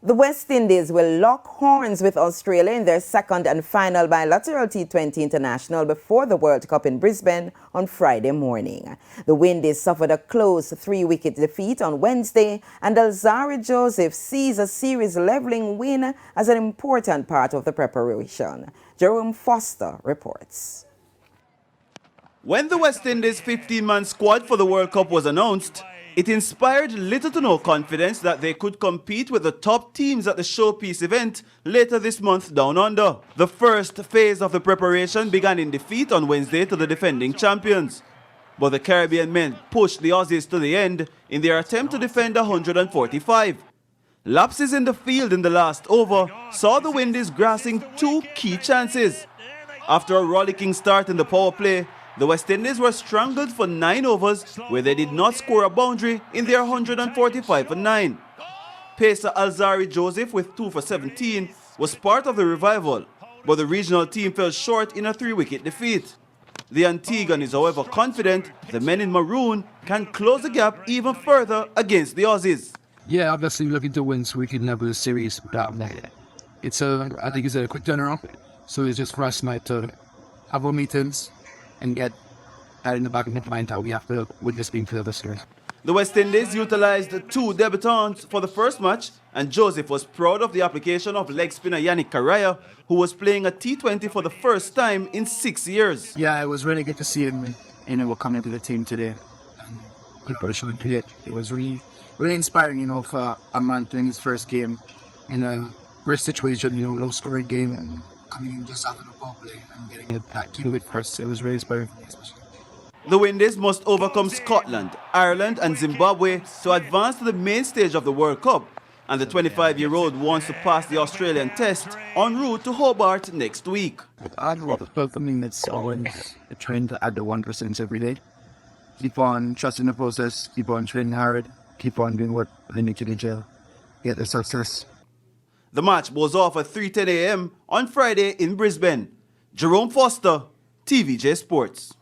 The West Indies will lock horns with Australia in their second and final bilateral T20 international before the World Cup in Brisbane on Friday morning. The Windies suffered a close 3-wicket defeat on Wednesday, and Alzarri Joseph sees a series-leveling win as an important part of the preparation. Jerome Foster reports. When the West Indies 15-man squad for the World Cup was announced, it inspired little to no confidence that they could compete with the top teams at the showpiece event later this month down under. The first phase of the preparation began in defeat on Wednesday to the defending champions. But the Caribbean men pushed the Aussies to the end in their attempt to defend 145. Lapses in the field in the last over saw the Windies grasping two key chances. After a rollicking start in the power play, the West Indies were strangled for 9 overs where they did not score a boundary in their 145 for 9. Pacer Alzarri Joseph with 2 for 17 was part of the revival, but the regional team fell short in a 3-wicket defeat. The Antiguan is however confident the men in maroon can close the gap even further against the Aussies. Yeah, obviously looking to win so we can have a series without that. I think it's a quick turnaround, so it's just for us to have our meetings and get that in the back of my mind how we have to win this game for the series. The West Indies utilized 2 debutants for the first match, and Joseph was proud of the application of leg spinner Yannick Caraya, who was playing a T20 for the first time in 6 years. Yeah, it was really good to see him, coming into the team today. It was really inspiring, for a man playing his first game in a risk situation, low scoring game, and coming in just after the ball play and getting it back to it first. It was really inspiring for me, especially. The Windies must overcome Scotland, Ireland and Zimbabwe to advance to the main stage of the World Cup, and the 25-year-old wants to pass the Australian test en route to Hobart next week. I'd love something that's always trying to add the 1% every day. Keep on trusting the process, keep on training hard, keep on doing what they need to do to get the success. The match goes off at 3:10 a.m. on Friday in Brisbane. Jerome Foster, TVJ Sports.